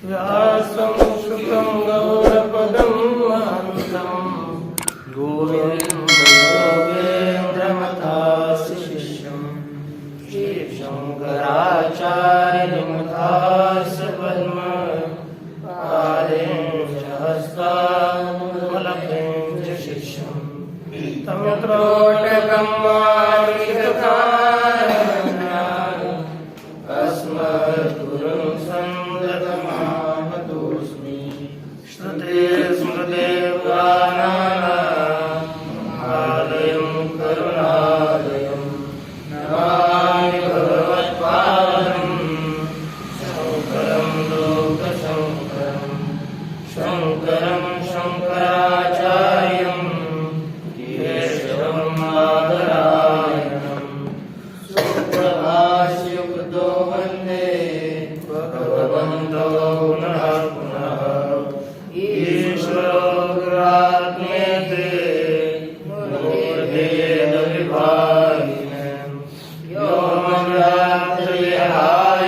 व्यासं शुकं गौरपदं महान्तं गोविन्दयोगेन्द्रमथास्य शिष्यं श्रीशङ्कराचार्यमथास्य पद्मपादेन हस्तामलकेन च शिष्यं तं त्रोटकं मार्गितकारणं अस्मद्गुरुं सन्दतमानतोऽस्मि श्रुते स्मृते पुराणानामालयं करुणालयं नमामि भगवत्पादं शङ्करं लोकशङ्करं शङ्करं शङ्कराचार्यं केशवं बादरायणं सुप्रभाष्यकृतो वन्दे भगवन्तो पुनः पुनः ईश्वरो गुरुरात्मेति मूर्तिभेदविभागिने व्योमव्याप्तदेहाय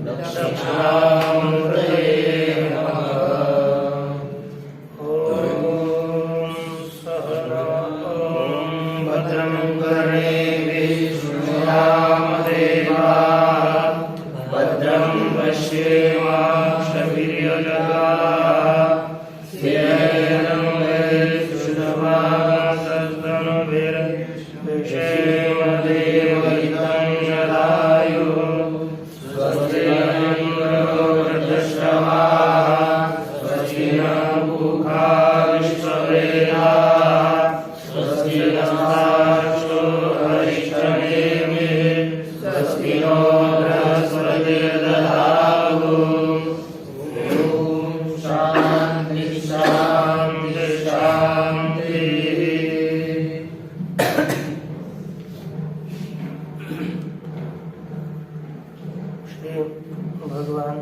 दक्षिणामूर्तये नमः। ॐ सहना भद्रं कर्णेभिः शृणुयामदेवाः भद्रं पश्येमाक्षभिर्यजत्राः स्थिरैरङ्गैर्सुषमासस्तनुभिर्विषेमदेवहितं यदायुः स्वस्ति न इन्द्रो वृद्धश्रवाः स्वस्ति न पूषा विश्ववेदाः स्वस्ति नस्तार्क्ष्यो अरिष्टनेमिः स्वस्ति नो बृहस्पतिर्दधातु। ॐ शान्ति शान्ति शान्ति। श्री भगवान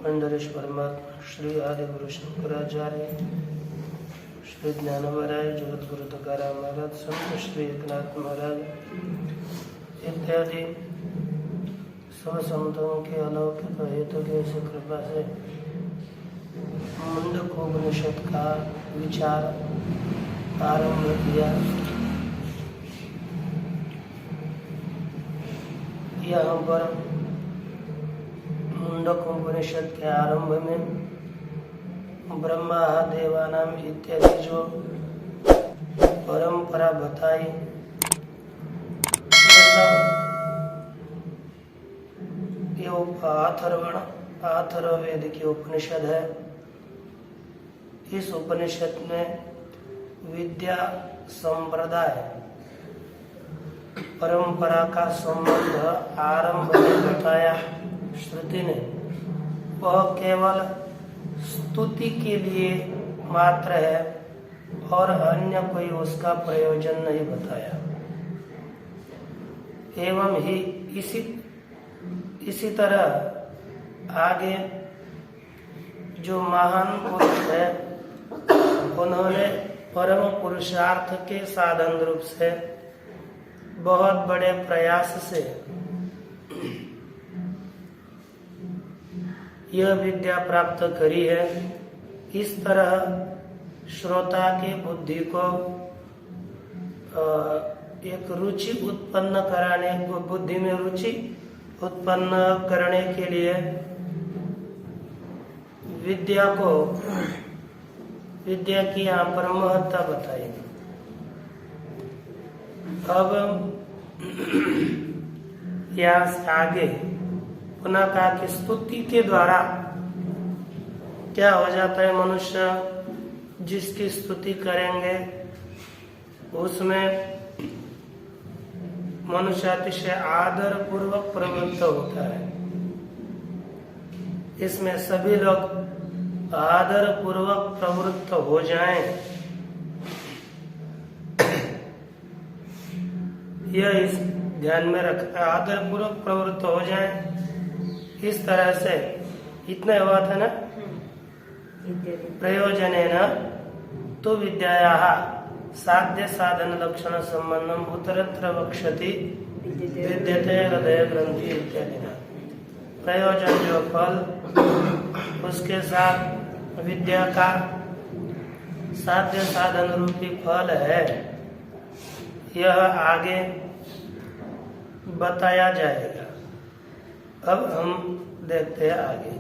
पंडरेश परमात्मा श्री आदि गुरु शंकराचार्य श्री ज्ञान महाराज जगत गुरु तुकाराम महाराज संत श्री एकनाथ महाराज इत्यादि सब संतों के अलौकिक हेतु के ऐसी कृपा से मुंडकोपनिषद का विचार आरंभ किया। यहाँ पर मुंडकोपनिषद के आरंभ में ब्रह्मा देवानाम इत्यादि जो परंपरा बताई, ये अथर्ववेद की उपनिषद है। इस उपनिषद में विद्या संप्रदाय परंपरा का संबंध आरंभ में बताया श्रुति ने, वह केवल स्तुति के लिए मात्र है और अन्य कोई उसका प्रयोजन नहीं बताया। एवं ही इसी तरह आगे जो महान पुरुष है उन्होंने परम पुरुषार्थ के साधन रूप से बहुत बड़े प्रयास से यह विद्या प्राप्त करी है। इस तरह श्रोता की बुद्धि को एक रुचि उत्पन्न कराने को, बुद्धि में रुचि उत्पन्न करने के लिए विद्या की यहाँ पर महत्ता बताई। अब यहाँ से आगे पुनः कहा कि स्तुति के द्वारा क्या हो जाता है, मनुष्य जिसकी स्तुति करेंगे उसमें मनुष्य अतिशय आदर पूर्वक प्रवृत्त होता है। इसमें सभी लोग आदर पूर्वक प्रवृत्त हो जाएं, यह इस ध्यान में रखा, आदर पूर्वक प्रवृत्त हो जाएं। इस तरह से इतना हुआ था ना, प्रयोजनेन तो विद्यायाः साध्य साधन लक्षण संबंधम उत्तरत्र वक्षति विद्यते हृदय ग्रंथि इत्यादि। प्रयोजन जो फल उसके साथ विद्या का साध्य साधन रूपी फल है, यह आगे बताया जाएगा। अब हम देखते हैं आगे।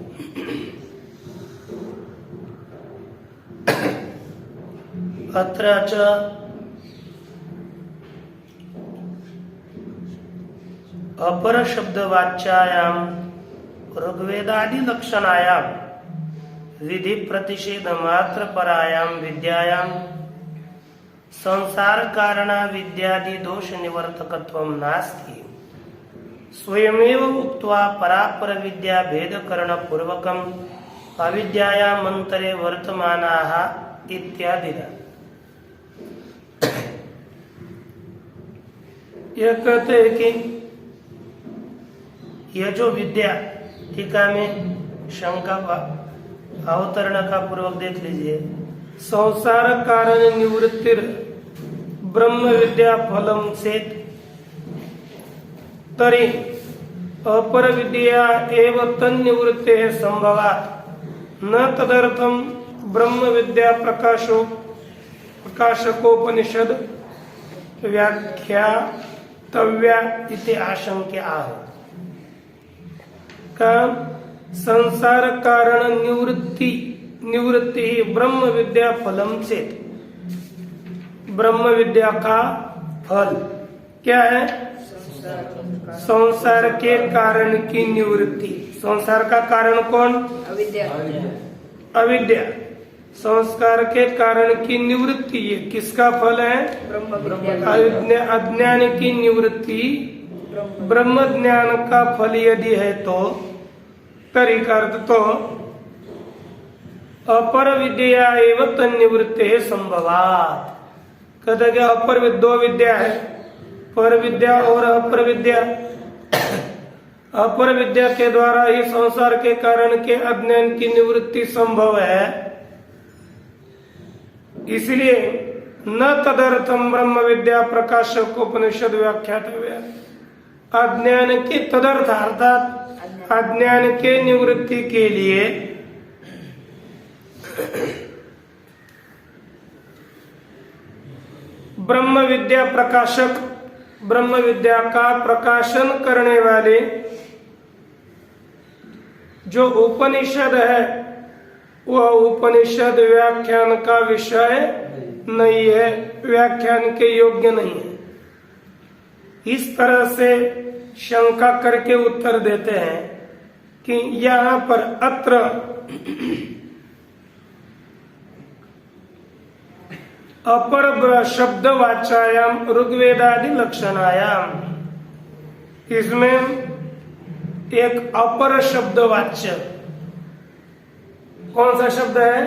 अत्र च अपर शब्दवाच्यायां ऋग्वेदादि लक्षणायां विधि प्रतिषेध मात्र परायां विद्यायां संसार कारण विद्यादि दोष निवर्तकत्वं नास्ति। स्वयमेव उक्त्वा परापर विद्या भेदकरण पूर्वकम् अविद्यायाम् अंतरे वर्तमानाः इत्यादि। यह कहते हैं कि यह जो विद्या, टीका में शंका अवतरण का पूर्वक देख लीजिए। संसार कारण निवृत्तिर ब्रह्म विद्या फलम चेत तरी अपर विद्या एव तन्निवृत्ते संभवात् न तदर्थम ब्रह्म विद्या प्रकाशकोपनिषद व्याख्यातव्या इति आशंक्य आह। का संसार कारण निवृत्ति ही ब्रह्म विद्या फलम चेत, ब्रह्म विद्या का फल क्या है? संसार के कारण की निवृत्ति। संसार का कारण कौन? अविद्या। संस्कार के कारण की निवृत्ति ये किसका फल है? अज्ञान की निवृत्ति ब्रह्म ज्ञान का फल यदि है तो तरी का अर्थ तो अपर विद्या एवं तन्निवृत्ते संभवात्। कहते कि अपर दो विद्या है, पर विद्या और अपर विद्या। अपर विद्या के द्वारा ही संसार के कारण के अज्ञान की निवृत्ति संभव है। इसलिए न तदर्थम ब्रह्म विद्या प्रकाशक उपनिषद व्याख्यातव्य। अज्ञान के तदर्थ अर्थात अज्ञान के निवृत्ति के लिए ब्रह्म विद्या प्रकाशक, ब्रह्म विद्या का प्रकाशन करने वाले जो उपनिषद है वह उपनिषद व्याख्यान का विषय नहीं है, व्याख्यान के योग्य नहीं है। इस तरह से शंका करके उत्तर देते हैं कि यहाँ पर अत्र अपर शब्द वाचायाम ऋग्वेदादि लक्षणायाम, इसमें एक अपर शब्द वाच्य, कौन सा शब्द है?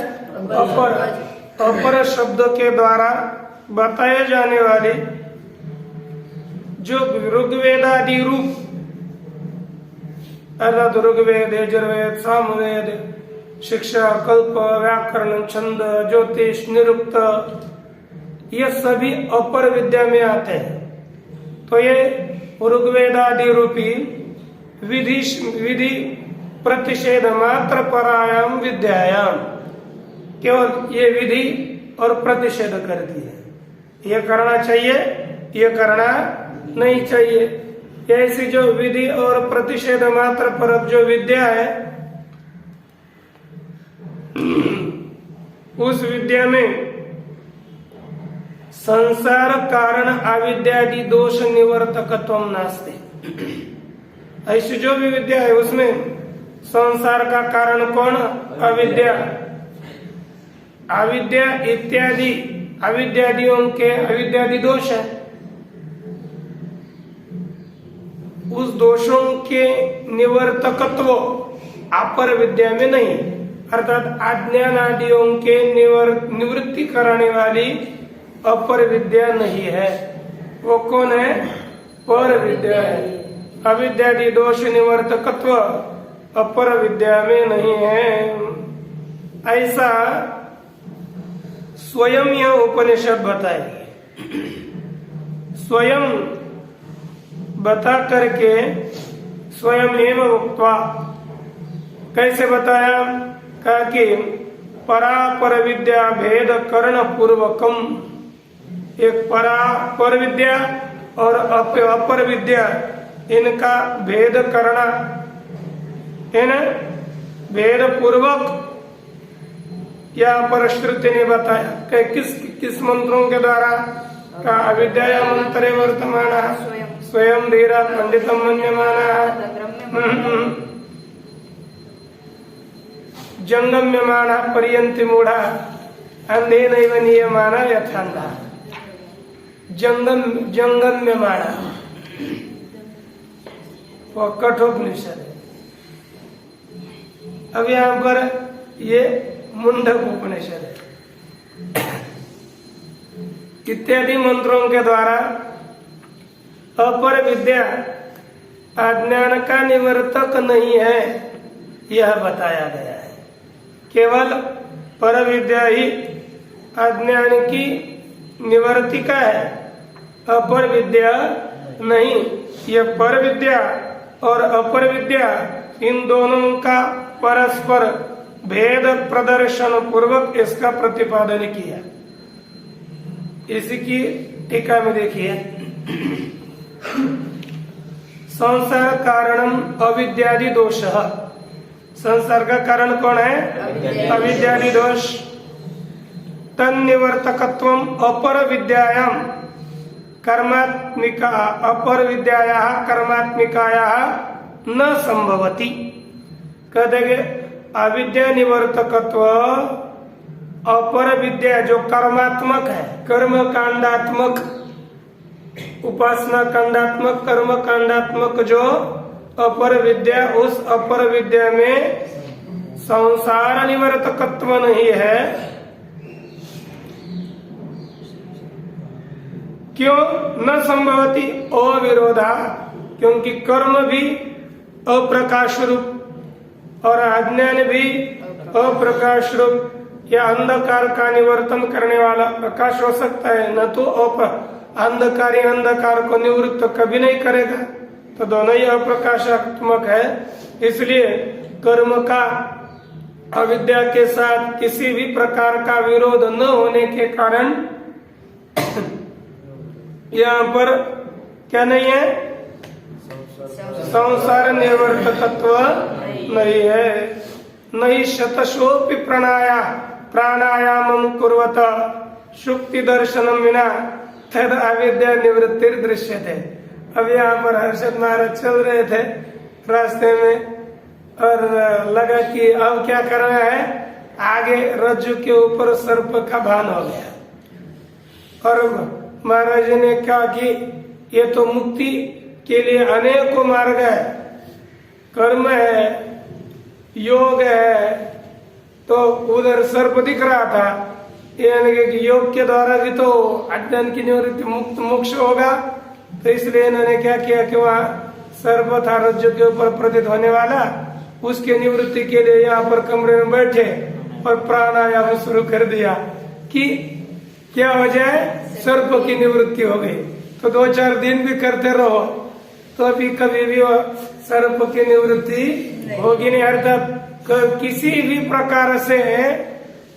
अपर। अपर शब्द के द्वारा बताए जाने वाले जो ऋग्वेदादि रूप अर्थात ऋग्वेद, यजुर्वेद, सामवेद, शिक्षा, कल्प, व्याकरण, छंद, ज्योतिष, निरुक्त, ये सभी अपर विद्या में आते हैं। तो ये ऋग्वेदादि रूपी विधि प्रतिषेध मात्र परायाम विद्यायाम, केवल ये विधि और प्रतिषेध करती है। ये करना चाहिए, ये करना नहीं चाहिए। ऐसी जो विधि और प्रतिषेध मात्र पर जो विद्या है उस विद्या में संसार कारण अविद्यादि दोष निवर्तकत्व नास्ति। ऐसी जो भी विद्या है उसमें संसार का कारण कौन? अविद्या। अविद्या इत्यादि अविद्यादियों के अविद्यादि दोष है, उस दोषों के निवर्तकत्व अपर विद्या में नहीं, अर्थात अज्ञान आदियों के निवृत्ति कराने वाली अपर विद्या नहीं है। वो कौन है? पर विद्या है। अविद्यादि दोष निवर्तकत्व अपर विद्या में नहीं है। ऐसा स्वयं यह उपनिषद बताएगी। स्वयं बता करके स्वयं एवं उक्त्वा कैसे बताया? कहा कि परापर विद्या भेद कर्ण पूर्वकम, एक परापर विद्या और अपर विद्या, इनका भेद करना, इन भेद पूर्वक यहाँ पर श्रुति ने बताया कि किस मंत्रों के द्वारा? का अविद्या मंत्रे वर्तमान स्वयं धीरा पंडितम मन्यमाना जंगम्यमाना पर्यंति मूढ़ा अंधे नैव नियमाना यथांधा। जंगम्यमाना वो कठोपनिषद है। अब यहाँ पर ये मुंडक उपनिषद है। इत्यादि मंत्रों के द्वारा अपर विद्या अज्ञान का निवर्तक नहीं है, यह बताया गया है। केवल पर विद्या ही अज्ञान की निवर्तिका है, अपर विद्या नहीं। यह पर विद्या और अपर विद्या, इन दोनों का परस्पर भेद प्रदर्शन पूर्वक इसका प्रतिपादन किया। इसकी टीका में देखिए, संसार कारणम अविद्यादि दोष। संसार का कारण कौन है? अविद्यादि दोष। तन्निवर्तकत्वम अपर विद्यायाम कर्मात्मिका अपर विद्यायाः कर्मात्मिकायाः न संभवति। कहते अविद्या निवर्तकत्व अपर विद्या जो कर्मात्मक है, कर्म कांडात्मक, उपासना कांडात्मक, कर्म कांडात्मक जो अपर विद्या, उस अपर विद्या में संसार निवर्तकत्व नहीं है। क्यों? न संभवती अविरोधा, क्योंकि कर्म भी अप्रकाश रूप और अज्ञान भी अप्रकाश रूप या अंधकार का निवर्तन करने वाला प्रकाश हो सकता है, न तो अंधकारी अंधकार को निवृत्त कभी नहीं करेगा, तो दोनों ही अप्रकाशात्मक है। इसलिए कर्म का अविद्या के साथ किसी भी प्रकार का विरोध न होने के कारण यहाँ पर क्या नहीं है? संसार निवर्तकत्व नहीं है। नहीं शतशोपि प्राणायामं कुर्वत शुक्ति दर्शनम विना तद अविद्या निवृत्ति दृश्यते। अब यहाँ पर हर्षद महाराज चल रहे थे रास्ते में और लगा कि अब क्या करना है, आगे रज्जु के ऊपर सर्प का भान हो गया और महाराज ने कहा कि ये तो मुक्ति के लिए अनेकों मार्ग है, कर्म है, योग है, तो उधर सर्प दिख रहा था, यानी कि योग के द्वारा भी तो अज्ञान की निवृत्ति मोक्ष होगा। तो इसलिए इन्होंने क्या किया कि वहाँ सर्प था रज्जु के ऊपर प्रतीत होने वाला, उसके निवृत्ति के लिए यहाँ पर कमरे में बैठे और प्राणायाम शुरू कर दिया कि क्या हो जाए, सर्प की निवृत्ति हो गई। तो 2-4 दिन भी करते रहो तो अभी कभी भी सर्प की निवृत्ति होगी नहीं। अर्थात किसी भी प्रकार से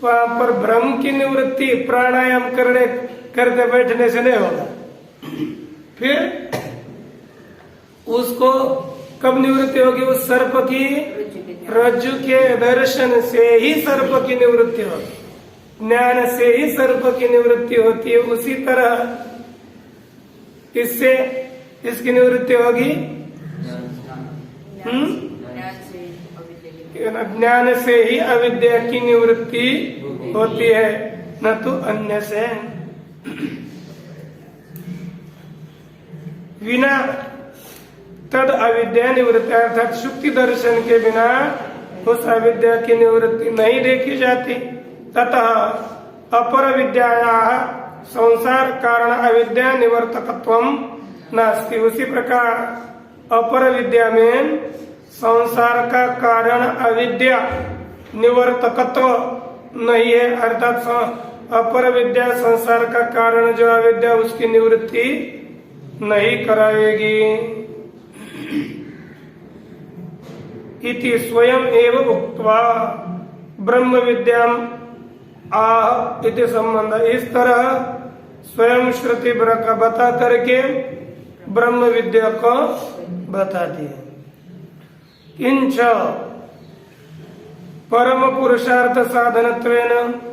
वहां पर भ्रम की निवृत्ति प्राणायाम करते बैठने से नहीं होगा। फिर उसको कब निवृत्ति होगी? उस सर्प की रज्जु के दर्शन से ही सर्प की निवृत्ति होगी, ज्ञान से ही सर्प की निवृत्ति होती है। उसी तरह इससे इसकी निवृत्ति होगी ज्ञान से ही अविद्या की निवृत्ति होती है, न तो अन्य से। बिना तद अविद्या निवृत्ति, अर्थात शुक्ति दर्शन के बिना उस अविद्या की निवृत्ति नहीं देखी जाती। ततः अपर विद्यायाः संसार कारण अविद्या निवर्तकत्वम नास्ति। उसी प्रकार अपर विद्या में संसार का कारण अविद्या निवर्तकत्व नहीं है, अर्थात अपर विद्या संसार का कारण जो अविद्या उसकी निवृत्ति नहीं कराएगी। इति स्वयं एव उक्त्वा ब्रह्म विद्याम आह इति संबंध। इस तरह स्वयं श्रुति बता करके ब्रह्म विद्या को बताती है। किंच परम पुरुषार्थ साधनत्वेन,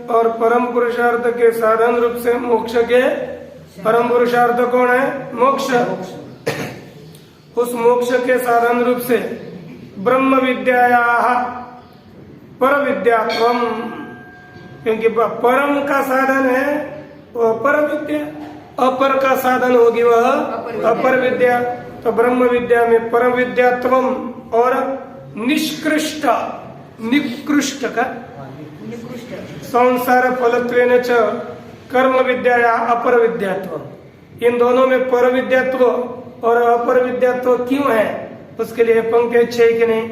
और परम पुरुषार्थ के साधन रूप से मोक्ष के, परम पुरुषार्थ कौन है? मोक्ष। उस मोक्ष के साधन रूप से ब्रह्म विद्यायाः पर विद्यात्वम, क्योंकि परम का साधन है वो पर विद्या, अपर का साधन होगी वह अपर विद्या। तो ब्रह्म विद्या में परम विद्यात्वम और निष्कृष्ट, निकृष्ट का संसार फलत्वेन च कर्म विद्या या अपर विद्यात्व। इन दोनों में पर विद्यात्व और अपर विद्यात्व क्यों है, उसके लिए पंक्ति अच्छी है कि नहीं?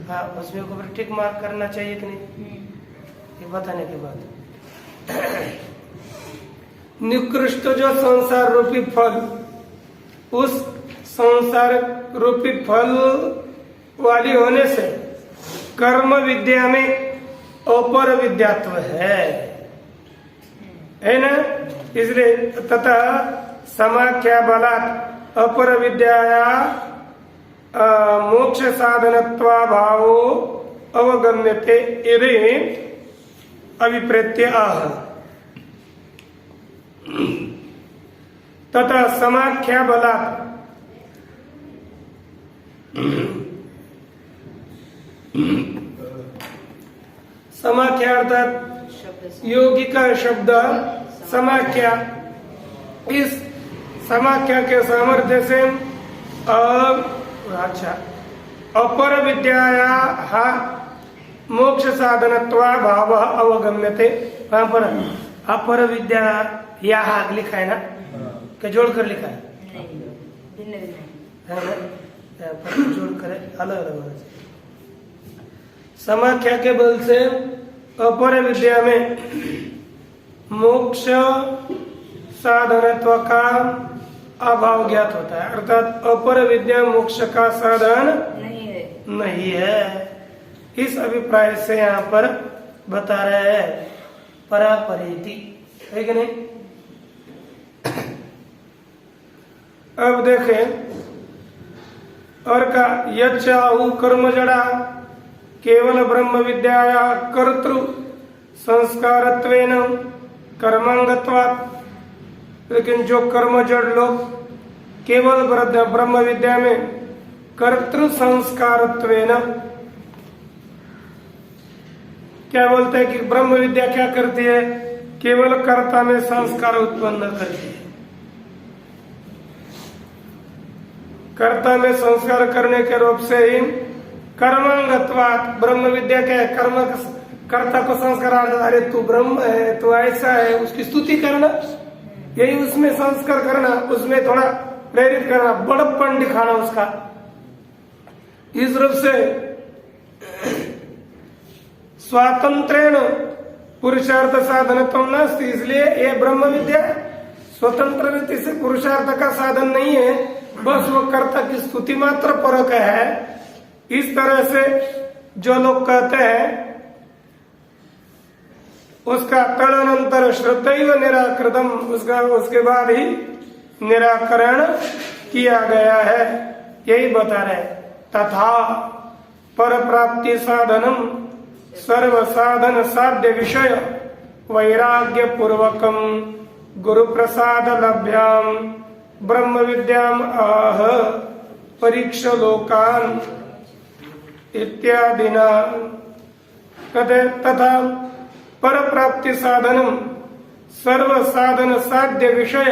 हाँ, उसमें को टिक मार्क करना चाहिए कि नहीं, ये बताने के बाद। निकृष्ट जो संसार रूपी फल, उस संसार रूपी फल वाली होने से कर्म विद्या में अपर विद्यात्व है ना? इसलिए तथा समाख्या बलात् अपर विद्याया मोक्ष साधनत्वा भावो अवगम्यते इति अभिप्रेत्य आह। तथा समाख्या बलात् समाख्या अर्थात योगी का शब्द समाख्या, इस समाख्या के सामर्थ्य से अच्छा अपर विद्याया मोक्ष साधनत्वा भाव अवगम्यते। वहां पर अपर विद्या या लिखा है ना, क्या जोड़कर लिखा है? है ना, जोड़कर अलग अलग होना चाहिए। समाख्या के बल से अपर विद्या में मोक्ष साधनत्व का अभाव ज्ञात होता है, अर्थात अपर विद्या मोक्ष का साधन नहीं है। इस अभिप्राय से यहाँ पर बता रहे हैं परापरेति, है कि नहीं? अब देखें और का यच्चाहु कर्म जड़ा केवल ब्रह्म विद्याया कर्तृ संस्कारत्वेन कर्मांगत्वात्। लेकिन जो कर्म जड़ लोग केवल ब्रह्म विद्या में कर्तृ संस्कारत्वेन, क्या बोलते हैं कि ब्रह्म विद्या क्या करती है? केवल कर्ता में संस्कार उत्पन्न करती है। कर्ता में संस्कार करने के रूप से ही कर्मांगत्वात्, ब्रह्म विद्या क्या है? कर्म कर्ता को संस्कार, अरे तू ब्रह्म है, तू ऐसा है, उसकी स्तुति करना, यही उसमें संस्कार करना, उसमें थोड़ा प्रेरित करना, बड़प्पन दिखाना उसका। इस रूप से स्वातंत्रेण पुरुषार्थ साधनत्वं नास्ति। इसलिए ये ब्रह्म विद्या स्वतंत्र रीति से पुरुषार्थ का साधन नहीं है, बस वो कर्ता की स्तुति मात्र परक है। इस तरह से जो लोग कहते हैं उसका तदनंतर श्रुतैव निराकृतम, उसका उसके बाद ही निराकरण किया गया है, यही बता रहे। तथा पर प्राप्ति साधनम सर्व साधन साध्य विषय वैराग्य पूर्वकम गुरु प्रसाद लभ्याम ब्रह्म विद्याम आह परीक्ष लोकान इत्यादिना। तथा पर प्राप्ति साधनम सर्व साधन साध्य विषय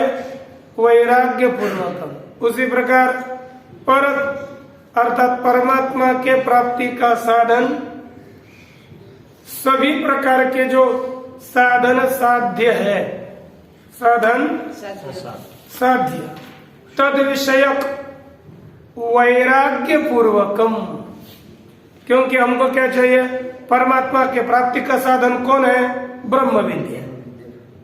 वैराग्य पूर्वकम। उसी प्रकार पर अर्थात परमात्मा के प्राप्ति का साधन सभी प्रकार के जो साधन साध्य है, साधन साध्य तद विषयक वैराग्य पूर्वकम। क्योंकि हमको क्या चाहिए? परमात्मा के प्राप्ति का साधन कौन है? ब्रह्म विद्या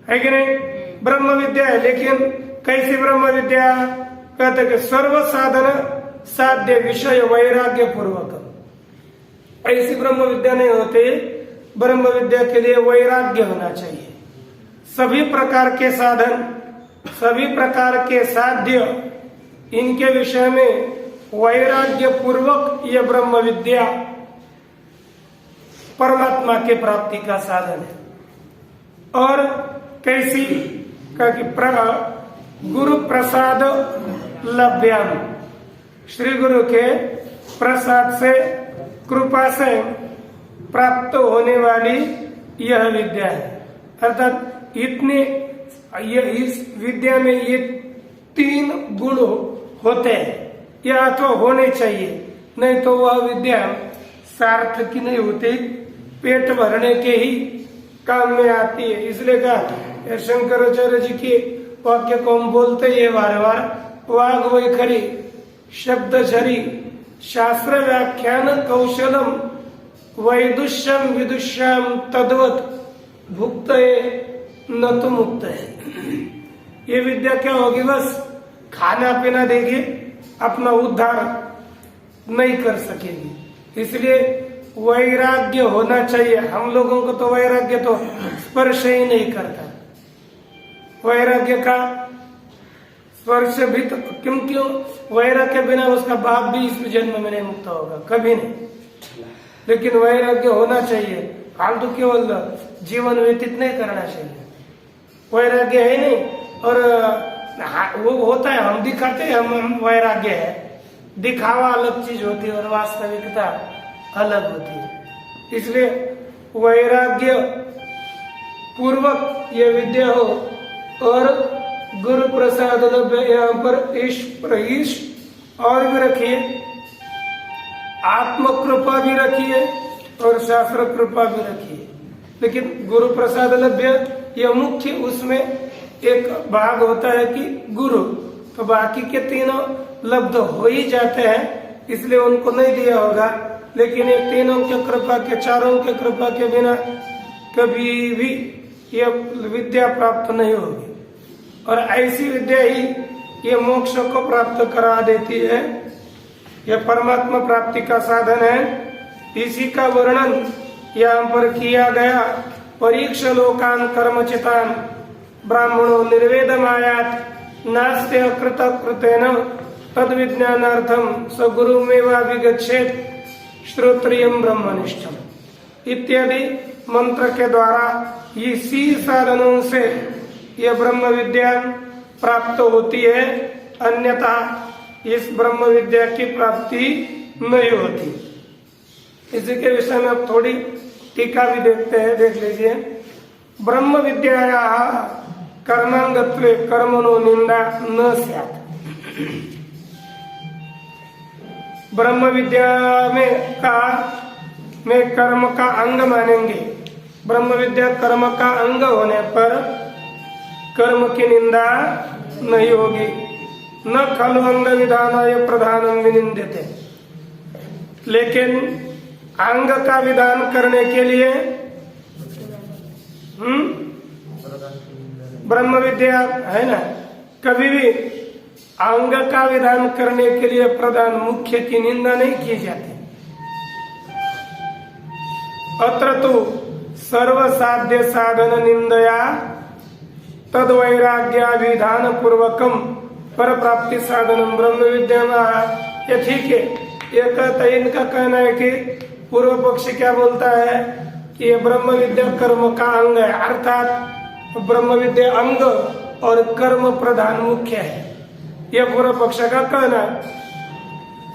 है कि नहीं? ब्रह्म विद्या है, लेकिन कैसी ब्रह्म विद्या? कहते कि सर्व साधन साध्य विषय वैराग्य पूर्वक। ऐसी ब्रह्म विद्या नहीं होती। ब्रह्म विद्या के लिए वैराग्य होना चाहिए। सभी प्रकार के साधन, सभी प्रकार के साध्य, इनके विषय में वैराग्य पूर्वक यह ब्रह्म विद्या परमात्मा के प्राप्ति का साधन है। और कैसी गुरु प्रसाद लभ्याम, श्री गुरु के प्रसाद से, कृपा से प्राप्त होने वाली यह विद्या है। अर्थात इस विद्या में ये 3 गुण होते हैं, या तो होने चाहिए, नहीं तो वह विद्या सार्थक की नहीं होती, पेट भरने के ही काम में आती है। इसलिए कहा शंकराचार्य जी के वाक्य को हम बोलते हैं बार बार, वाग वैखरी शब्द झरी शास्त्र व्याख्यान कौशलम वैदुष्यम विदुष्यम तद्वत भुक्त न तो मुक्त है। ये विद्या क्या होगी? बस खाना पीना देगी, अपना उद्धार नहीं कर सकेगी। इसलिए वैराग्य होना चाहिए। हम लोगों को तो वैराग्य तो स्पर्श ही नहीं करता। वैराग्य का स्पर्श भी तो क्यों वैराग्य बिना उसका बाप भी इस जन्म में नहीं मुक्त होगा, कभी नहीं। लेकिन वैराग्य होना चाहिए। फालतू केवल जीवन व्यतीत नहीं करना चाहिए। वैराग्य है नहीं, और वो होता है हम दिखाते हैं हम वैराग्य है, दिखावा अलग चीज होती है और वास्तविकता अलग होती है। इसलिए वैराग्य पूर्वक ये विद्या हो और गुरु प्रसाद लभ्य, यहाँ पर ईश और भी रखिए, आत्म कृपा भी रखिए और शास्त्र कृपा भी रखिए। लेकिन गुरु प्रसाद लभ्य यह मुख्य, उसमें एक भाग होता है कि गुरु, तो बाकी के तीनों लब्ध हो ही जाते हैं, इसलिए उनको नहीं दिया होगा। लेकिन ये तीनों के कृपा के, चारों के कृपा के बिना कभी भी यह विद्या प्राप्त नहीं होगी। और ऐसी विद्या ही ये मोक्ष को प्राप्त करा देती है। यह परमात्मा प्राप्ति का साधन है। इसी का वर्णन यहाँ पर किया गया। परीक्ष लोकान कर्मचितान ब्राह्मणो निर्वेदमायात नास्ते कृत कृतेन तद विज्ञानार्थम स गुरुमेवाभिगच्छेत् श्रोत्रियम ब्रह्मनिष्ठम इत्यादि मंत्र के द्वारा इसी साधनों से यह ब्रह्म विद्या प्राप्त होती है। अन्यथा इस ब्रह्म विद्या की प्राप्ति नहीं होती। इसी के विषय में अब थोड़ी टीका भी देखते हैं, देख लीजिए। ब्रह्म विद्या कर्मांगत्वे कर्मणो निंदा न स्यात्। ब्रह्म विद्या में कर्म का अंग मानेंगे। ब्रह्म विद्या कर्म का अंग होने पर कर्म की निंदा नहीं होगी। न खलु अंग विधानाय प्रधानम विनिंद्यते। लेकिन अंग का विधान करने के लिए ब्रह्म विद्या है ना, कभी भी अंग का विधान करने के लिए प्रधान मुख्य की निंदा नहीं की जाती। अत्र तो सर्व साध्य साधन निंदया तद वैराग्याभिधान पूर्वकम पर प्राप्ति साधनम ब्रह्म विद्या में। ये ठीक है, ये कहता है, इनका कहना है कि पूर्व पक्षी क्या बोलता है कि ये ब्रह्म विद्या कर्म का अंग है, अर्थात ब्रह्म विद्या अंग और कर्म प्रधान मुख्य है, यह पूर्व पक्ष का कहना।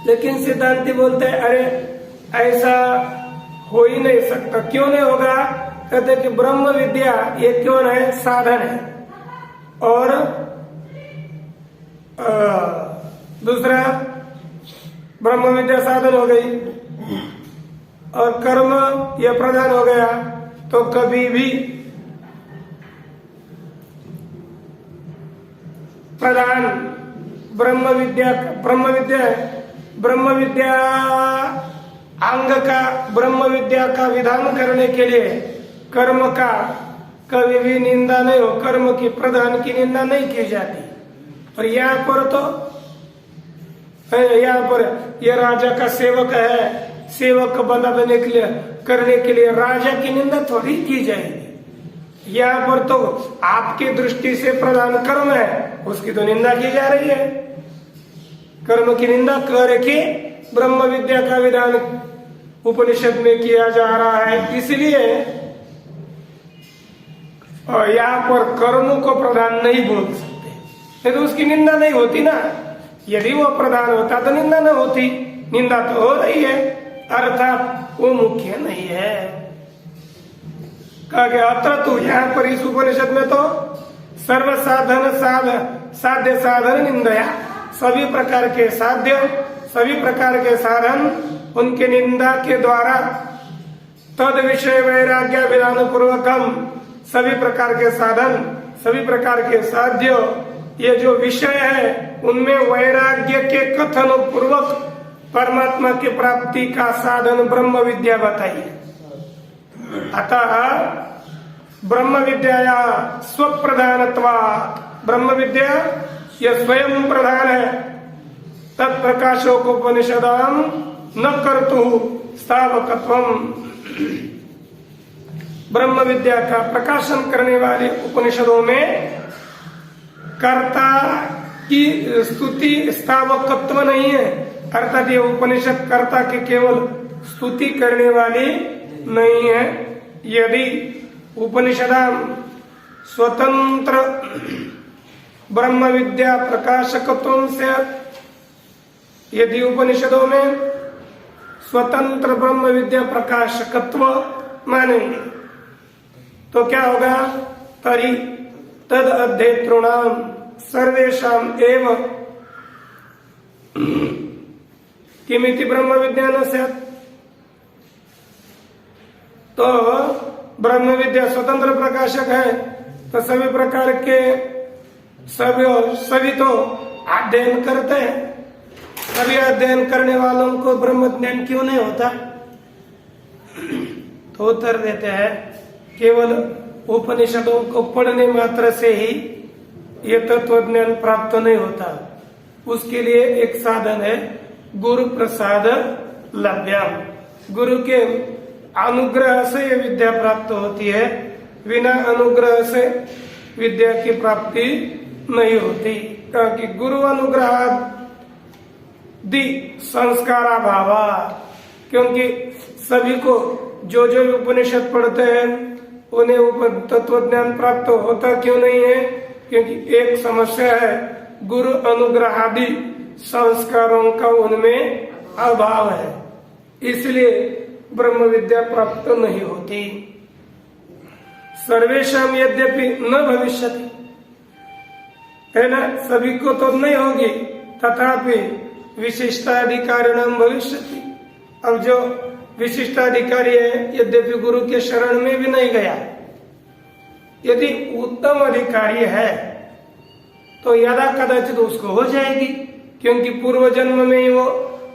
लेकिन सिद्धांति बोलते हैं अरे ऐसा हो ही नहीं सकता। क्यों नहीं होगा? कहते कि ब्रह्म विद्या ये क्यों है? साधन है। और दूसरा ब्रह्म विद्या साधन हो गई और कर्म यह प्रधान हो गया। तो कभी भी प्रधान ब्रह्म विद्या अंग का, ब्रह्म विद्या का विधान करने के लिए कर्म का कभी भी निंदा नहीं हो, कर्म की प्रधान की निंदा नहीं की जाती। और यहाँ पर तो, यहाँ पर यह राजा का सेवक है, सेवक बनाने के लिए करने के लिए राजा की निंदा थोड़ी की जाएगी। यहाँ पर तो आपकी दृष्टि से प्रधान कर्म है, उसकी तो निंदा की जा रही है। कर्म की निंदा करके ब्रह्म विद्या का विधान उपनिषद में किया जा रहा है, इसलिए और यहाँ पर कर्मों को प्रधान नहीं बोल सकते, नहीं तो उसकी निंदा नहीं होती ना। यदि वो प्रधान होता तो निंदा न होती, निंदा तो हो रही है, अर्थात वो मुख्य नहीं है। कहा गया अत्र तो यहाँ पर इस उपनिषद में तो सर्व साध्य साधन निंदया, सभी प्रकार के साध्य सभी प्रकार के साधन उनके निंदा के द्वारा तद विषय वैराग्य विधान पूर्वकम, सभी प्रकार के साधन सभी प्रकार के साध्य ये जो विषय है उनमें वैराग्य के कथन पूर्वक परमात्मा की प्राप्ति का साधन ब्रह्म विद्या बताई है। अतः ब्रह्म विद्या स्वप्रधानत्वा, ब्रह्म विद्या यह स्वयं प्रधान है। तत्प्रकाशोपनिषदाम न कर्तु स्थावकत्वम, ब्रह्म विद्या का प्रकाशन करने वाले उपनिषदों में कर्ता की स्तुति स्थावकत्व नहीं है, अर्थात ये उपनिषद कर्ता की केवल स्तुति करने वाली नहीं है। यदि उपनिषदाम स्वतंत्र ब्रह्म विद्या प्रकाशकत्व से, यदि उपनिषदों में स्वतंत्र ब्रह्म विद्या प्रकाशकत्व मानेंगे तो क्या होगा? तरी तद अध्येतॄणाम सर्वेषाम एव किमिति ब्रह्म विज्ञान से, तो ब्रह्म विद्या स्वतंत्र प्रकाशक है तो सभी प्रकार के सभी तो अध्ययन करते हैं, सभी अध्ययन करने वालों को ब्रह्म ज्ञान क्यों नहीं होता? तो उत्तर देते हैं केवल उपनिषदों को पढ़ने मात्र से ही ये तत्व ज्ञान प्राप्त नहीं होता, उसके लिए एक साधन है गुरु प्रसाद लभ्याम, गुरु के अनुग्रह से ये विद्या प्राप्त होती है, बिना अनुग्रह से विद्या की प्राप्ति नहीं होती। क्योंकि गुरु अनुग्रह दि संस्कारा भावा, क्योंकि सभी को जो जो उपनिषद पढ़ते हैं उन्हें तत्व ज्ञान प्राप्त होता क्यों नहीं है? क्योंकि एक समस्या है, गुरु अनुग्रहादि संस्कारों का उनमें अभाव है, इसलिए ब्रह्म विद्या प्राप्त नहीं होती। सर्वेशम यद्यपि न भविष्यति, है ना, सभी को तो नहीं होगी, तथापि विशिष्टाधिकारिणाम भविष्यति। अब जो विशिष्टाधिकारी है यद्यपि गुरु के शरण में भी नहीं गया, यदि उत्तम अधिकारी है तो यदा कदाचित उसको हो जाएगी, क्योंकि पूर्व जन्म में ही वो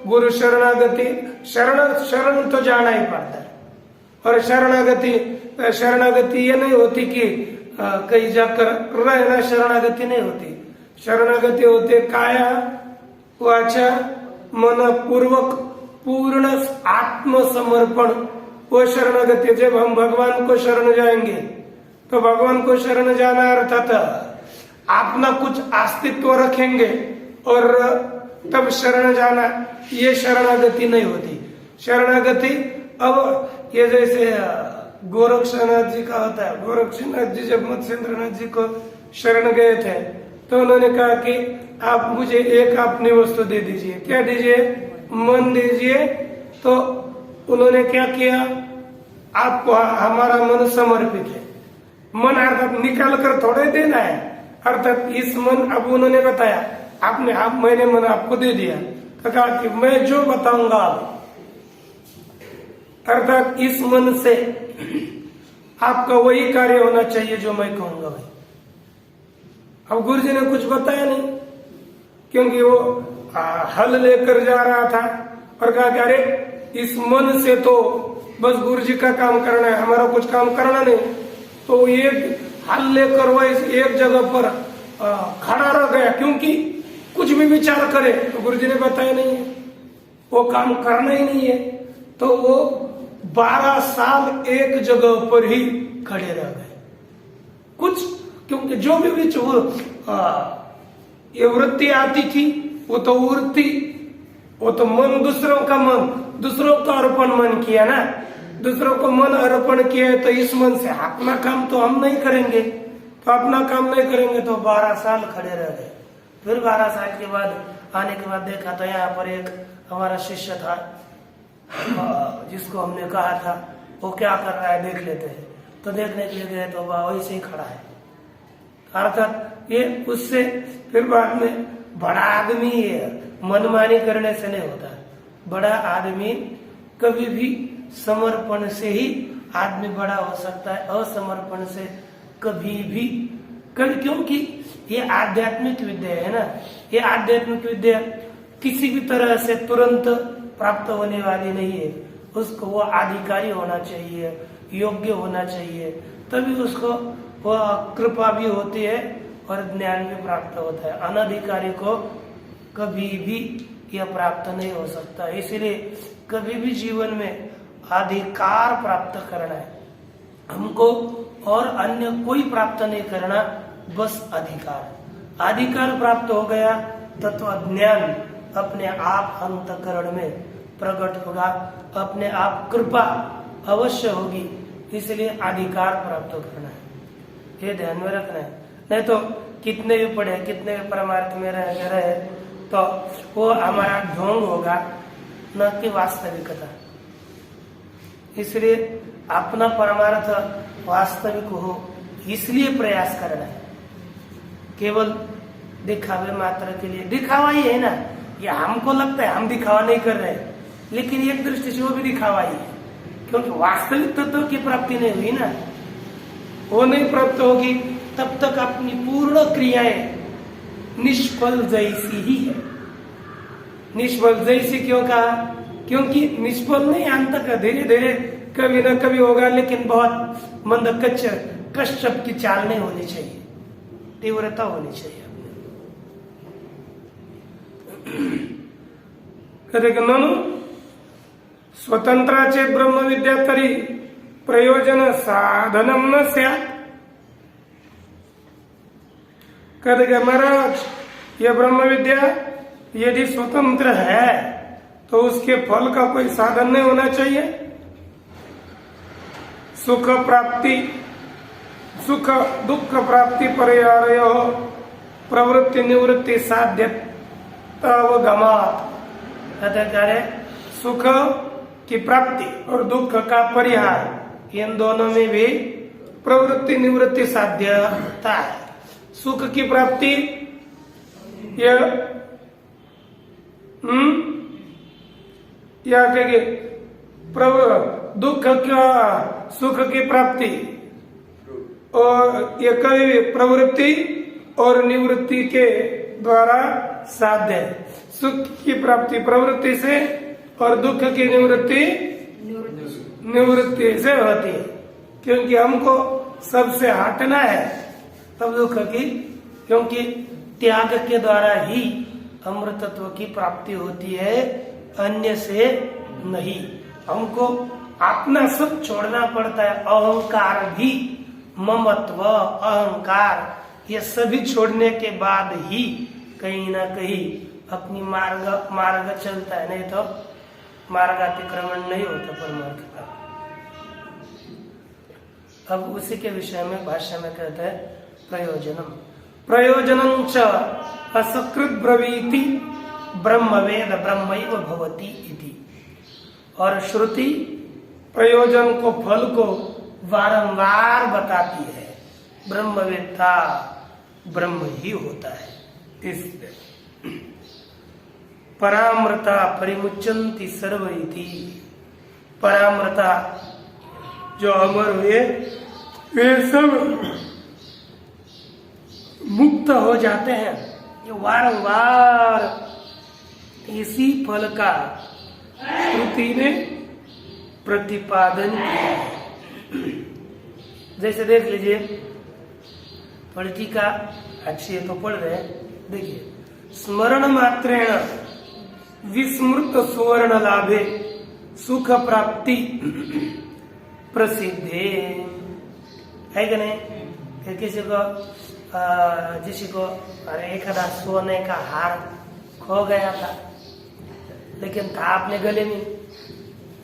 गुरु शरणागति शरण तो जाना ही पड़ता है। और शरणागति ये नहीं होती कि कहीं जाकर रहना, शरणागति नहीं होती। शरणागति होते काया वाचा मन पूर्वक पूर्ण आत्मसमर्पण, वो शरणागति। जब हम भगवान को शरण जाएंगे तो भगवान को शरण जाना अर्थात अपना कुछ अस्तित्व रखेंगे और तब शरण जाना, ये शरणागति नहीं होती। शरणागति अब ये जैसे गोरक्षनाथ जी का होता है, गोरक्षनाथ जी जब मत्स्येंद्रनाथ जी को शरण गए थे तो उन्होंने कहा कि आप मुझे एक अपनी वस्तु दे दीजिए। क्या दीजिए? मन दीजिए। तो उन्होंने क्या किया? आपको हमारा मन समर्पित है। मन अर्थात निकाल कर थोड़े देना है, अर्थात इस मन, अब उन्होंने बताया आपने मैंने मन आपको दे दिया, तो कहा कि मैं जो बताऊंगा अर्थात इस मन से आपका वही कार्य होना चाहिए जो मैं कहूंगा भाई। अब गुरु जी ने कुछ बताया नहीं, क्योंकि वो हल लेकर जा रहा था और कहा कि अरे इस मन से तो बस गुरु जी का काम करना है, हमारा कुछ काम करना नहीं। तो एक हल लेकर वह एक जगह पर खड़ा रह गया, क्योंकि कुछ भी विचार करे तो गुरु जी ने बताया नहीं है, वो काम करना ही नहीं है। तो वो 12 साल एक जगह पर ही खड़े रह गए। कुछ क्योंकि जो भी ये वृत्ति आती थी, वो तो वृत्ति, वो तो मन, दूसरों का मन, दूसरों का अर्पण मन किया ना, दूसरों को मन अर्पण किया, तो इस मन से अपना काम तो हम नहीं करेंगे, तो अपना काम नहीं करेंगे, तो 12 साल खड़े रह गए। फिर 12 साल के बाद आने के बाद देखा तो यहाँ पर एक हमारा शिष्य था, जिसको हमने कहा था वो क्या कर रहा है देख लेते हैं। तो देखने के लिए गए तो वह वैसे ही खड़ा है। अर्थात ये उससे फिर बाद में बड़ा आदमी मनमानी करने से नहीं होता। बड़ा आदमी कभी भी समर्पण से ही आदमी बड़ा हो सकता है, असमर्पण से कभी भी क्योंकि ये आध्यात्मिक विद्या है ना, ये आध्यात्मिक विद्या किसी भी तरह से तुरंत प्राप्त होने वाली नहीं है। उसको वो अधिकारी होना चाहिए, योग्य होना चाहिए, तभी उसको वह कृपा भी होती है और ज्ञान भी प्राप्त होता है। अनधिकारी को कभी भी यह प्राप्त नहीं हो सकता। इसलिए कभी भी जीवन में अधिकार प्राप्त करना है हमको, और अन्य कोई प्राप्त नहीं करना, बस अधिकार। अधिकार प्राप्त हो गया तत्व ज्ञान अपने आप अंतःकरण में प्रकट होगा, अपने आप कृपा अवश्य होगी। इसलिए अधिकार प्राप्त करना है, ये ध्यान में रखना है। नहीं तो कितने भी पढ़े, कितने भी परमार्थ में रहे तो वो हमारा ढोंग होगा, न कि वास्तविकता। इसलिए अपना परमार्थ वास्तविक हो, इसलिए प्रयास करना है। केवल दिखावे मात्र के लिए, दिखावा ही है ना, ये हमको लगता है हम दिखावा नहीं कर रहे, लेकिन एक दृष्टि से वो भी दिखावा ही है, क्योंकि वास्तविक तत्व की प्राप्ति नहीं हुई ना। वो नहीं प्राप्त होगी तब तक अपनी पूर्ण क्रियाएं निष्फल जैसी ही है। निष्फल जैसी क्यों कहा? क्योंकि निष्फल नहीं, अंत का धीरे धीरे कभी न कभी होगा, लेकिन बहुत मंद कश्यप की चाल नहीं होनी चाहिए, तीव्रता होनी चाहिए। ननु स्वतंत्राचे ब्रह्मविद्या तरी प्रयोजन साधनम न स्यात्। कहते कि महाराज यह ब्रह्म विद्या यदि स्वतंत्र है तो उसके फल का कोई साधन नहीं होना चाहिए। सुख प्राप्ति, सुख दुख प्राप्ति पर्यायो प्रवृत्ति निवृत्ति साध्यतावगमात्। कहते सुख की प्राप्ति और दुख का परिहार, इन दोनों में भी प्रवृत्ति निवृत्ति साध्यता है। सुख की प्राप्ति या कहेंगे दुख का, सुख की प्राप्ति और ये कभी प्रवृत्ति और निवृत्ति के द्वारा साध्य है। सुख की प्राप्ति प्रवृत्ति से और दुख की निवृत्ति से होती है, क्योंकि हमको सबसे हटना है तब दुख की, क्योंकि त्याग के द्वारा ही अमृतत्व की प्राप्ति होती है, अन्य से नहीं। हमको अपना सब छोड़ना पड़ता है, अहंकार भी, ममत्व, अहंकार, ये सभी छोड़ने के बाद ही कहीं ना कहीं अपनी मार्ग चलता है, नहीं तो मार्गातिक्रमण नहीं होता परमार्थ का। अब उसी के विषय में भाष्य में कहते हैं प्रयोजनम प्रयोजनम च असकृत ब्रवीति ब्रह्मवेद ब्रह्मैव भवति इति। और श्रुति प्रयोजन को, फल को बारंबार बताती है, ब्रह्मवेत्ता ब्रह्म ही होता है। इसलिए परामृता परिमुच्यन्ति सर्व इति। परामृता जो अमर हुए वे सब मुक्त हो जाते हैं, जो बारंबार इसी फल का श्रुति ने प्रतिपादन किया है। जैसे देख लीजिए, पॉलिटिका अच्छी तो पढ़ रहे हैं, देखिए, स्मरण मात्रेण विस्मृत सुवर्ण लाभे सुख प्राप्ति प्रसिद्ध है कि नहीं? कि किसी को अरे एखादा सोने का हार खो गया था, लेकिन था आपने गले में,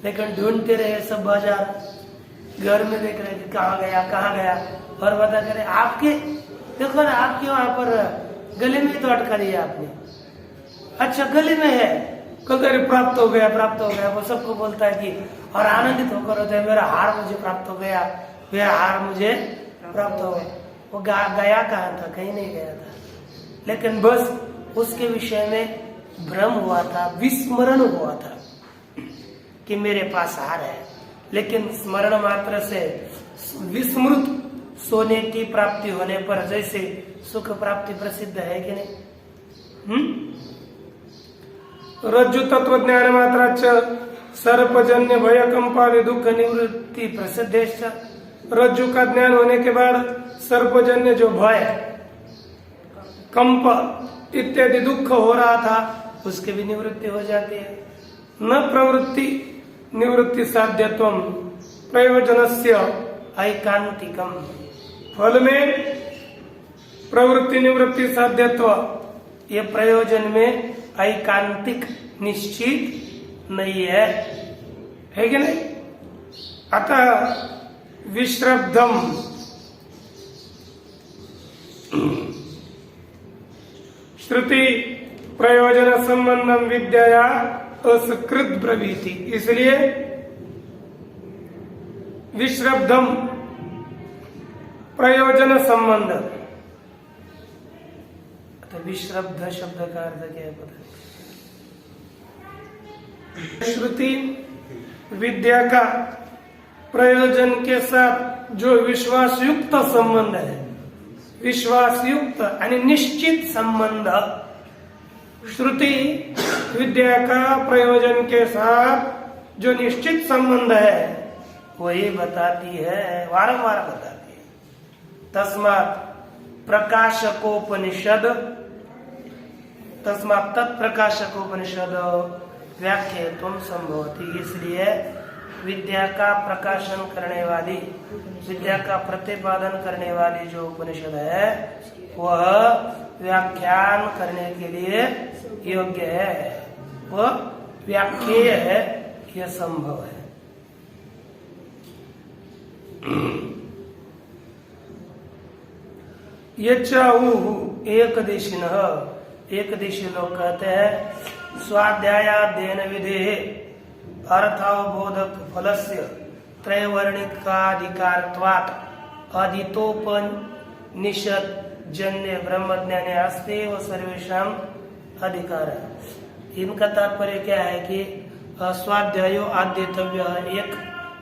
लेकिन ढूंढते रहे सब बाजार, घर में देख रहे कि कहाँ गया, और बता करे आपके देखो ना, आपके वहां पर गले में तो अटका दिया आपने। अच्छा गले में है, कल प्राप्त हो गया, वो सबको बोलता है कि और आनंदित होकर होता है, मेरा हार मुझे प्राप्त हो गया, वो गया कहाँ था? कहीं नहीं गया था, लेकिन बस उसके विषय में भ्रम हुआ था, विस्मरण हुआ था कि मेरे पास हार है, लेकिन स्मरण मात्र से विस्मृत सोने की प्राप्ति होने पर जैसे सुख प्राप्ति प्रसिद्ध है कि नहीं? रज्जु तत्व ज्ञान मात्र सर्पजन्य भय कंपादि दुख निवृत्ति प्रसिद्ध। रज्जु का ज्ञान होने के बाद सर्पजन्य जो भय, कंप इत्यादि दुख हो रहा था, उसकी भी निवृत्ति हो जाती है। न प्रवृत्ति निवृत्ति साध्यत्वम प्रयोजनस्य ऐकांतिकम। फल में प्रवृत्ति निवृत्ति साध्यत्व, ये प्रयोजन में ऐकांतिक निश्चित नहीं है कि नहीं? अतः विश्रब्धम श्रुति प्रयोजन संबंधम विद्या असकृत ब्रवीति। इसलिए विश्रब्धम प्रयोजन संबंध, तो विश्रब्ध शब्द का अर्थ क्या है पता? श्रुति विद्या का प्रयोजन के साथ जो विश्वासयुक्त संबंध है, विश्वासयुक्त यानी निश्चित संबंध, श्रुति विद्या का प्रयोजन के साथ जो निश्चित संबंध है वही बताती है, वारंवार बताती है। तस्मात् तत्प्रकाशकोपनिषद व्याख्येतुम संभवति। इसलिए विद्या का प्रकाशन करने वाली, विद्या का प्रतिपादन करने वाली जो उपनिषद है वह व्याख्यान करने के लिए योग्य है, वह व्याख्येय है, यह संभव है। ये एकदेशी लोग कहते हैं स्वाध्यायाध्ययन विधे अर्थावबोधक फलस्य त्रैवर्णिकाधिकारत्वात् अदितोपनिषद जन्य ब्रह्मज्ञाने अस्ति व सर्वेषाम अधिकार है। इनका तात्पर्य क्या है कि स्वाध्यायो आद्यतव्य, एक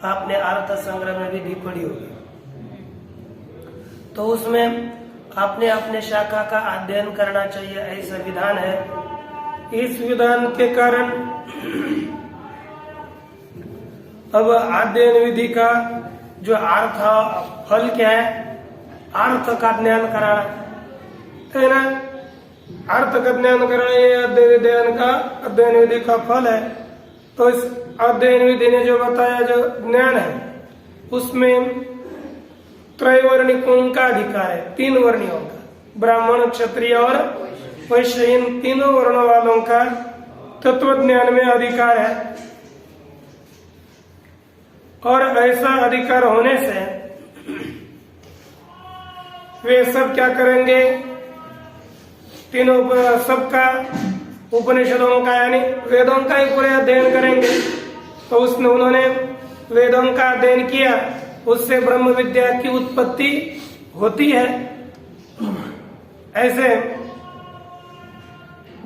आपने अर्थ संग्रह में विधि पढ़ी होगी, तो उसमें अपने अपने शाखा का अध्ययन करना चाहिए, ऐसा विधान है। इस विधान के कारण अब अध्ययन विधि का जो अर्थ फल क्या है, अर्थ का ज्ञान कराना है ना, अर्थ का ज्ञान कराना ये अध्ययन विधि का फल है। तो इस अध्ययन विधि ने जो बताया जो ज्ञान है उसमें त्रैवर्णिकों का अधिकार है, 3 वर्णियों का, ब्राह्मण क्षत्रिय और वैश्य, इन तीनों वर्णों वालों का तत्व ज्ञान में अधिकार है। और ऐसा अधिकार होने से वे सब क्या करेंगे, तीनों सबका उपनिषदों का यानी वेदों का ही पूरे अध्ययन करेंगे। तो उसने उन्होंने वेदों का अध्ययन किया, उससे ब्रह्म विद्या की उत्पत्ति होती है। ऐसे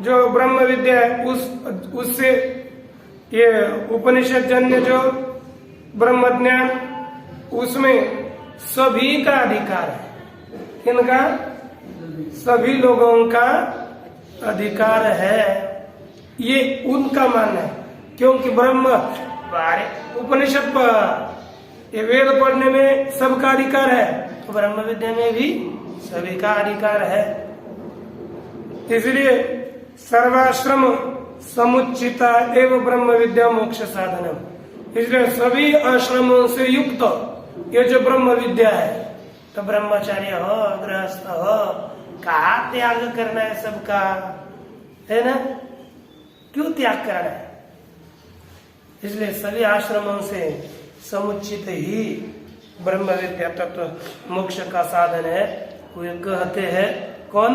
जो ब्रह्म विद्या है उससे ये उपनिषद जन्य जो ब्रह्म ज्ञान, उसमें सभी का अधिकार है। किनका? सभी लोगों का अधिकार है, ये उनका मानना है। क्योंकि ब्रह्म उपनिषद ये वेद पढ़ने में सबका अधिकार है, तो ब्रह्म विद्या में भी सभी का अधिकार है। इसलिए सर्वाश्रम समुचिता एवं ब्रह्म विद्या मोक्ष साधनम, इसलिए सभी आश्रमों से युक्त ये जो ब्रह्म विद्या है, तो ब्रह्मचार्य हो, गृहस्थ हो, कहा त्याग करना है सबका, है ना? क्यों त्याग करना है? इसलिए सभी आश्रमों से समुचित ही ब्रह्म विद्या तत्व मोक्ष का साधन है। वे कहते हैं कौन?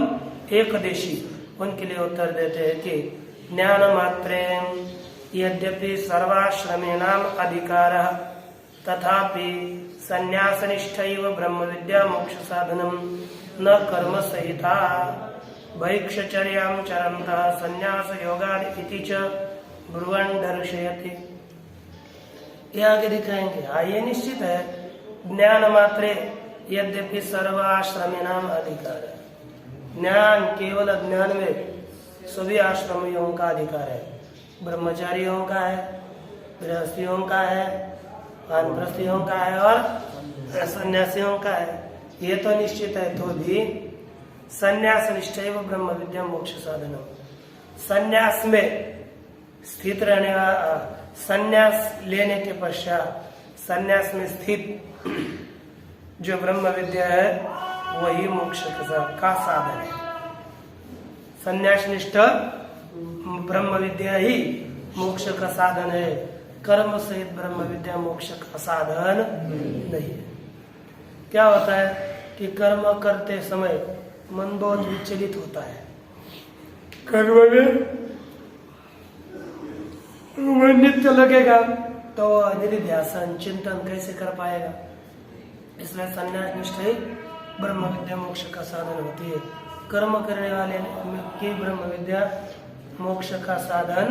एकदेशी। उनके लिए उत्तर देते हैं कि ज्ञान मात्रेण यद्यपि सर्वाश्रमेणाम अधिकारः तथापि संन्यासनिष्ठैव ब्रह्म विद्या मोक्ष साधनम न कर्म सहिता भैक्षचर्यां चरन्तः संन्यास योगादि इति च ब्रुवन् दर्शयति। ये आगे दिखाएंगे। ये निश्चित है, ज्ञान मात्रे यद्यपि सर्वाश्रमेणाम अधिकार है। ज्ञान, केवल ज्ञान में सभी आश्रमियों का अधिकार है। ब्रह्मचारियों का है, गृहस्थियों का है, वानप्रस्थियों का है और सन्यासियों का है। ये तो निश्चित है, तो भी संन्यास निष्ठैव ब्रह्म विद्या मोक्ष साधन। संन्यास में स्थित रहने वाला, संन्यास लेने के पश्चात संन्यास में स्थित जो ब्रह्म विद्या है वही मोक्ष का साधन है। संन्यास निष्ठ ब्रह्म विद्या ही मोक्ष का साधन है। कर्म सहित ब्रह्म विद्या मोक्ष का साधन नहीं है। क्या होता है कि कर्म करते समय मन बहुत विचलित होता है। कर्म में नित्य लगेगा तो निधिध्यासन चिंतन कैसे कर पाएगा? इसलिए संन्यास निष्ठ ही ब्रह्म विद्या मोक्ष का साधन होती है। कर्म करने वाले की ब्रह्म विद्या मोक्ष का साधन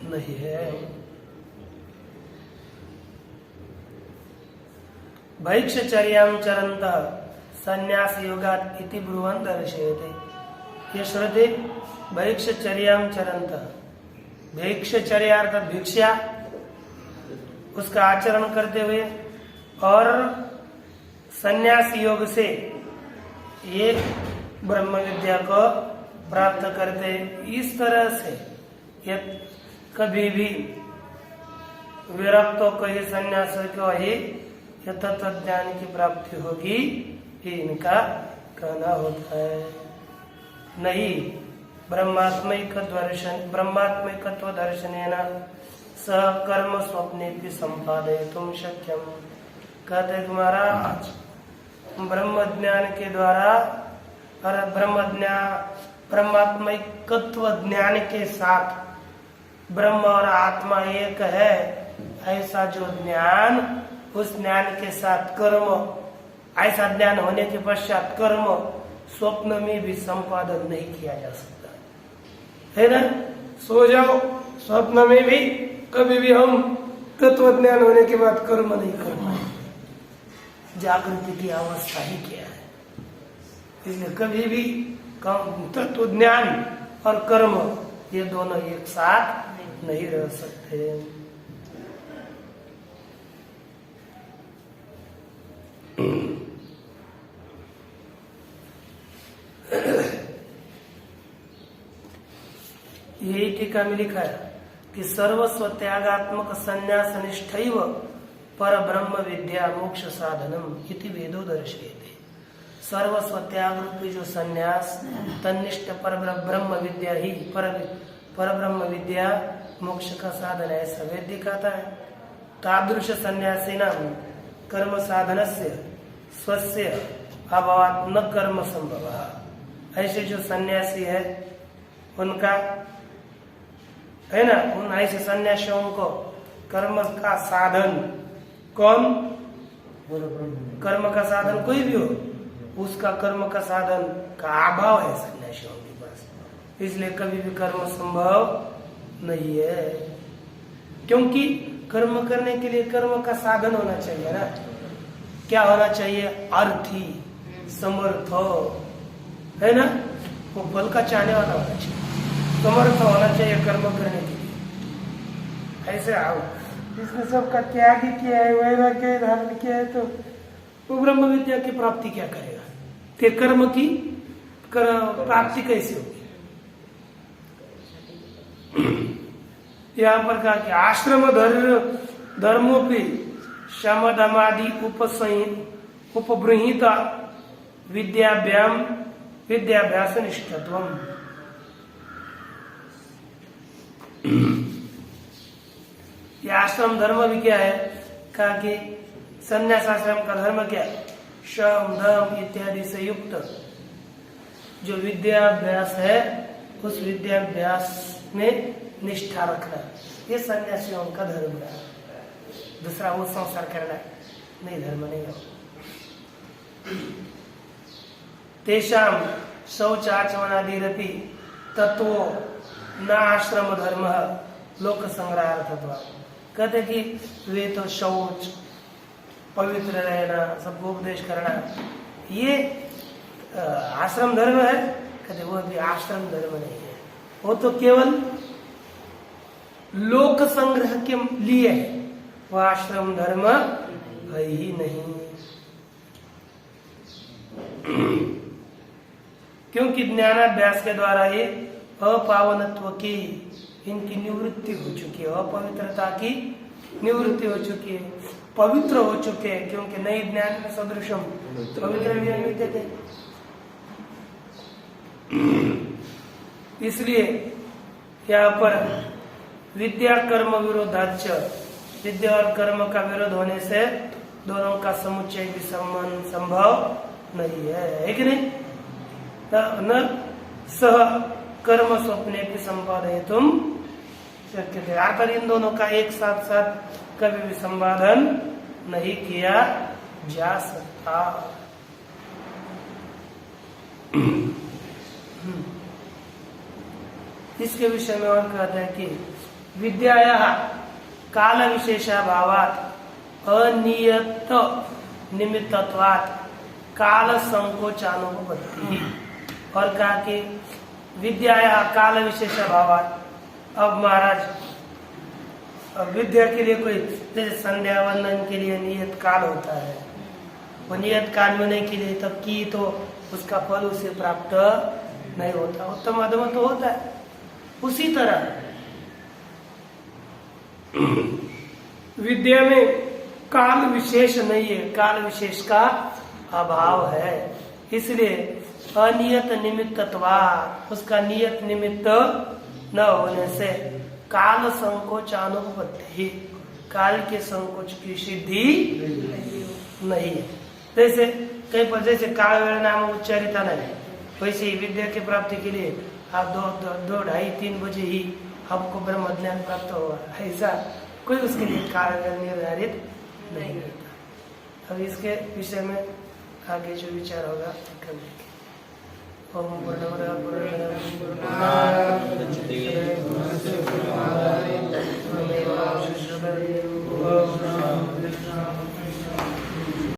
नहीं है। भैक्षचर्यां चरन्तः संन्यास योगात् इति ब्रुवन् दर्शयते। ये श्रुति भैक्षचर्यां चरन्तः, भैक्षचर्या अर्थात भिक्षा, उसका आचरण करते हुए और संन्यास योग से ये ब्रह्म विद्या को प्राप्त करते। इस तरह से ये कभी भी विरक्तों को ही, संन्यास को ही तत्व ज्ञान की प्राप्ति होगी, ये इनका कहना होता है। नहीं, ब्रह्मात्मैकत्व दर्शनेन सह कर्म स्वप्ने भी संपादयितुं शक्यम। कहते महाराज, ब्रह्म ज्ञान के द्वारा और ब्रह्मात्मैकत्व ज्ञान के साथ ब्रह्म और आत्मा एक है, ऐसा जो ज्ञान, उस ज्ञान के साथ कर्म, ऐसा ज्ञान होने के पश्चात कर्म स्वप्न में भी संपादन नहीं किया जा सकता, है ना? सो जाओ, स्वप्न में भी कभी भी हम तत्व ज्ञान होने के बाद कर्म नहीं कर पाए। जागृति की अवस्था ही क्या है? इसलिए कभी भी तत्व ज्ञान और कर्म ये दोनों एक साथ नहीं रह सकते। यही टीका में लिखा है कि सर्वस्व त्यागात्मक संन्यास निष्ठैव पर ब्रह्म विद्या मोक्ष साधनम इति वेदो दर्शयते। सर्वस्व त्याग रूपी जो संन्यास, तन्निष्ठ पर ब्रह्म विद्या ही पर ब्रह्म विद्या मोक्ष का साधन है, ऐसा वेद दिखाता है। तादृश संन्यासिना कर्म साधनस्य स्वस्य अभावात् न कर्म संभव। ऐसे जो सन्यासी है उनका, है ना, उन ऐसे सन्यासियों को कर्म का साधन कौन? कर्म का साधन कोई भी हो, उसका कर्म का साधन का अभाव है सन्यासियों के पास, इसलिए कभी भी कर्म संभव नहीं है। क्योंकि कर्म करने के लिए कर्म का साधन होना चाहिए ना। क्या होना चाहिए? अर्थी, समर्थ, है ना, वो बल का चाहने वाला होना चाहिए, समर्थ होना चाहिए कर्म करने के लिए। ऐसे आओ, जिसने सबका त्याग ही किया है, वैराग्य धारण किया है, तो वो ब्रह्म विद्या की प्राप्ति क्या करेगा? ते कर्म की प्राप्ति कैसे होगी? यहाँ पर कहा कि आश्रम धर्म धर्मोपि शमदमादि उपबृंहित विद्याभ्यास निष्ठत्वम। ये आश्रम धर्म भी क्या है? कहा कि संन्यास आश्रम का धर्म क्या है? शम दम इत्यादि से युक्त जो विद्याभ्यास है उस विद्याभ्यास में निष्ठा रखना, ये सन्यासियों का धर्म है। दूसरा वो संसार करना नहीं, धर्म नहीं है। तेषाम शौचाचमनादिरपि तत्वो न आश्रम धर्म लोक संग्रहार्थत्व। कहते कि वे तो शौच, पवित्र रहना, सबको उपदेश करना, ये आश्रम धर्म है। कहते वो भी आश्रम धर्म नहीं है, वो तो केवल लोक संग्रह के लिए है, वो आश्रम धर्म है ही नहीं। क्योंकि ज्ञानाभ्यास के द्वारा ये अपावनत्व की इनकी निवृत्ति हो चुकी है, अपवित्रता की निवृत्ति हो चुकी है, पवित्र हो चुके हैं। क्योंकि नई ज्ञान में सदृशम पवित्र विद्यते थे। इसलिए यहाँ पर विद्या कर्म विरोधाच, विद्या और कर्म का विरोध होने से दोनों का समुच्चय भी संभव नहीं है कि नहीं? न सह कर्म स्वप्ने भी संपादयितुम शक्यते। आखिर इन दोनों का एक साथ साथ कभी भी संपादन नहीं किया जा सकता। इसके विषय में और कहते हैं कि विद्याया काल विशेषाभावात् अनियत निमित्तत्वात् काल संकोचानुपत्ति। और कहा कि विद्याया काल विशेषाभावात्, अब महाराज अब विद्या के लिए कोई जैसे संध्या वंदन के लिए नियत काल होता है, वो नियत काल में नहीं के लिए तब की तो उसका फल उसे प्राप्त नहीं होता, उत्तम अधम तो होता है। उसी तरह विद्या में काल विशेष नहीं है, काल विशेष का अभाव है। इसलिए अनियत निमित्तत्वा, उसका नियत निमित्त न होने से काल संकोचानुपत्ति, काल के संकोच की सिद्धि नहीं है। जैसे कहीं पर जैसे काल वेळ नाम उच्चारिता नहीं, वैसे ही विद्या की प्राप्ति के लिए आप 2, 2:30, 3 बजे ही हमको ब्रह्म ज्ञान प्राप्त होगा, ऐसा कोई उसके लिए काल निर्धारित नहीं होता। अब इसके विषय में आगे जो विचार होगा कर लेंगे। ओम पूर्णमदः पूर्णमिदं पूर्णात्